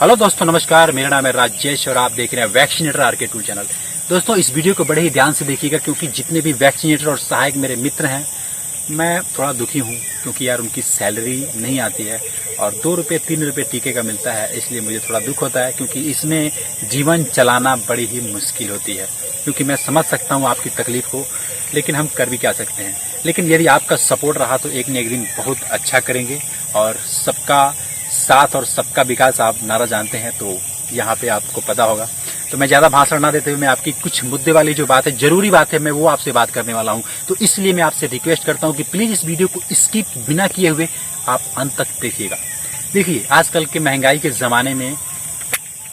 Hello दोस्तों, नमस्कार। मेरा नाम है राजेश और आप देख रहे हैं वैक्सीनेटर आरके टूल चैनल। दोस्तों, इस वीडियो को बड़े ही ध्यान से देखिएगा क्योंकि जितने भी वैक्सीनेटर और सहायक मेरे मित्र हैं, मैं थोड़ा दुखी हूं क्योंकि यार उनकी सैलरी नहीं आती है और 2 रुपये 3 रुपये टीके का मिलता है। इसलिए मुझे थोड़ा दुख होता है क्योंकि इसमें जीवन चलाना बड़ी ही मुश्किल होती है। क्योंकि मैं समझ सकता हूँ आपकी तकलीफ को, लेकिन हम कर भी क्या सकते हैं। लेकिन यदि आपका सपोर्ट रहा तो एक न एक दिन बहुत अच्छा करेंगे और सबका साथ और सबका विकास आप नारा जानते हैं, तो यहाँ पे आपको पता होगा। तो मैं ज्यादा भाषण ना देते हुए मैं आपकी कुछ मुद्दे वाली जो बात है, जरूरी बात है, मैं वो आपसे बात करने वाला हूँ। तो इसलिए मैं आपसे रिक्वेस्ट करता हूँ कि प्लीज इस वीडियो को स्किप बिना किए हुए आप अंत तक देखिएगा। देखिए, आजकल के महंगाई के जमाने में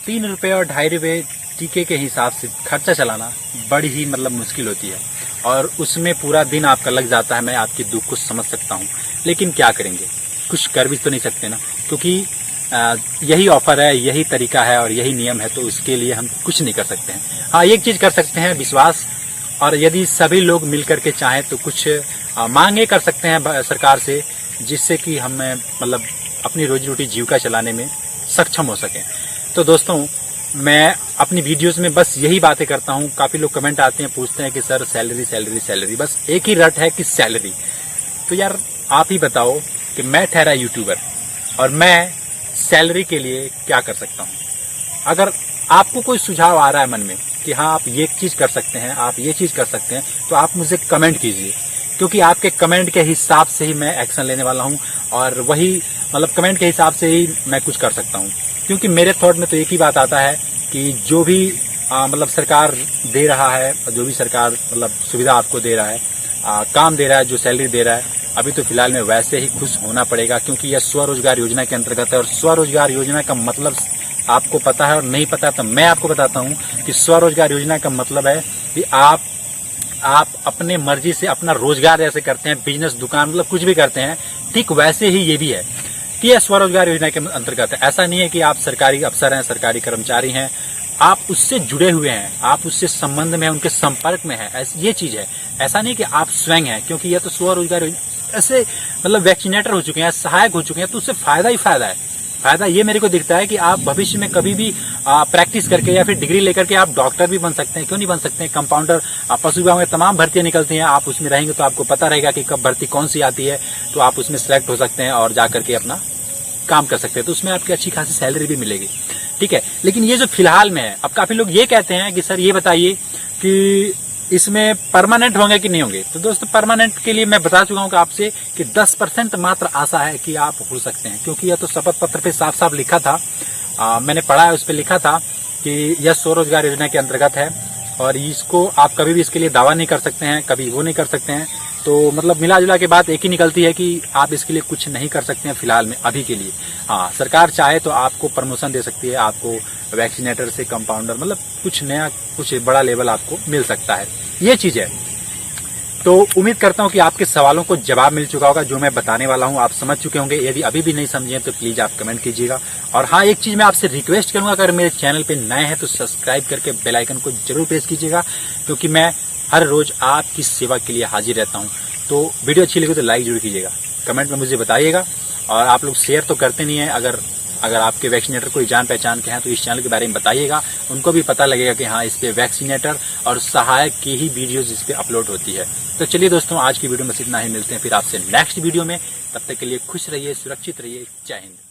3 रुपये और 2.5 रुपये टीके के हिसाब से खर्चा चलाना बड़ी ही मुश्किल होती है और उसमें पूरा दिन आपका लग जाता है। मैं आपके दुख को समझ सकता हूँ, लेकिन क्या करेंगे, कुछ कर भी तो नहीं सकते ना, क्योंकि यही ऑफर है, यही तरीका है और यही नियम है, तो इसके लिए हम कुछ नहीं कर सकते हैं। हाँ, एक चीज कर सकते हैं, विश्वास। और यदि सभी लोग मिलकर के चाहें तो कुछ मांगे कर सकते हैं सरकार से, जिससे कि हमें अपनी रोजी रोटी जीविका चलाने में सक्षम हो सके। तो दोस्तों, मैं अपनी वीडियोस में बस यही बातें करता हूँ। काफी लोग कमेंट आते हैं, पूछते हैं कि सर सैलरी सैलरी सैलरी, बस एक ही रट है कि सैलरी। तो यार आप ही बताओ कि मैं ठहरा यूट्यूबर और मैं सैलरी के लिए क्या कर सकता हूं। अगर आपको कोई सुझाव आ रहा है मन में कि हाँ आप ये चीज कर सकते हैं, आप ये चीज कर सकते हैं, तो आप मुझे कमेंट कीजिए, क्योंकि आपके कमेंट के हिसाब से ही मैं एक्शन लेने वाला हूं और वही कमेंट के हिसाब से ही मैं कुछ कर सकता हूं। क्योंकि मेरे थॉट में तो एक ही बात आता है कि जो भी सरकार दे रहा है, जो भी सरकार सुविधा आपको दे रहा है, काम दे रहा है, जो सैलरी दे रहा है, अभी तो फिलहाल में वैसे ही खुश होना पड़ेगा, क्योंकि यह स्वरोजगार योजना के अंतर्गत है। और स्वरोजगार योजना का मतलब आपको पता है और नहीं पता तो मैं आपको बताता हूं कि स्वरोजगार योजना का मतलब है कि आप अपने मर्जी से अपना रोजगार जैसे करते हैं, बिजनेस, दुकान, कुछ भी करते हैं, ठीक वैसे ही ये भी है कि यह स्वरोजगार योजना के अंतर्गत है। ऐसा नहीं है कि आप सरकारी अफसर हैं, सरकारी कर्मचारी हैं, आप उससे जुड़े हुए हैं, आप उससे संबंध में हैं, उनके संपर्क में हैं, ये चीज है। ऐसा नहीं कि आप स्वयं हैं, क्योंकि यह तो स्वरोजगार ऐसे वैक्सीनेटर हो चुके हैं, सहायक हो चुके हैं, तो उससे फायदा ही फायदा है। फायदा ये मेरे को दिखता है कि आप भविष्य में कभी भी प्रैक्टिस करके या फिर डिग्री लेकर के आप डॉक्टर भी बन सकते हैं। क्यों नहीं बन सकते हैं? कंपाउंडर, पशु विभाग में तमाम भर्तियां निकलती हैं, आप उसमें रहेंगे तो आपको पता रहेगा कि कब भर्ती कौन सी आती है, तो आप उसमें सिलेक्ट हो सकते हैं और जाकर के अपना काम कर सकते हैं। तो उसमें आपकी अच्छी खासी सैलरी भी मिलेगी, ठीक है। लेकिन ये जो फिलहाल में है, अब काफी लोग ये कहते हैं कि सर ये बताइए कि इसमें परमानेंट होंगे कि नहीं होंगे। तो दोस्तों, परमानेंट के लिए मैं बता चुका हूं कि आपसे कि 10% मात्र आशा है कि आप हो सकते हैं, क्योंकि यह तो शपथ पत्र पे साफ साफ लिखा था, मैंने पढ़ा है, उस पर लिखा था कि यह स्वरोजगार योजना के अंतर्गत है और इसको आप कभी भी इसके लिए दावा नहीं कर सकते हैं, कभी वो नहीं कर सकते हैं। तो मिला जुला के बात एक ही निकलती है कि आप इसके लिए कुछ नहीं कर सकते हैं फिलहाल में, अभी के लिए। हाँ, सरकार चाहे तो आपको प्रमोशन दे सकती है, आपको वैक्सीनेटर से कंपाउंडर, कुछ नया, कुछ बड़ा लेवल आपको मिल सकता है, ये चीज है। तो उम्मीद करता हूं कि आपके सवालों को जवाब मिल चुका होगा। जो मैं बताने वाला हूं आप समझ चुके होंगे। यदि अभी भी नहीं समझे तो प्लीज आप कमेंट कीजिएगा। और हाँ, एक चीज मैं आपसे रिक्वेस्ट करूंगा, अगर मेरे चैनल पे नए हैं तो सब्सक्राइब करके बेल आइकन को जरूर प्रेस कीजिएगा, क्योंकि मैं हर रोज आपकी सेवा के लिए हाजिर रहता हूं। तो वीडियो अच्छी लगी तो लाइक जरूर कीजिएगा, कमेंट में मुझे बताइएगा। और आप लोग शेयर तो करते नहीं है, अगर आपके वैक्सीनेटर कोई जान पहचान के हैं तो इस चैनल के बारे में बताइएगा, उनको भी पता लगेगा कि हाँ, इस पे वैक्सीनेटर और सहायक की ही वीडियोस इस पे अपलोड होती है। तो चलिए दोस्तों, आज की वीडियो में इतना ही, मिलते हैं फिर आपसे नेक्स्ट वीडियो में। तब तक के लिए खुश रहिए, सुरक्षित रहिए। जय हिंद।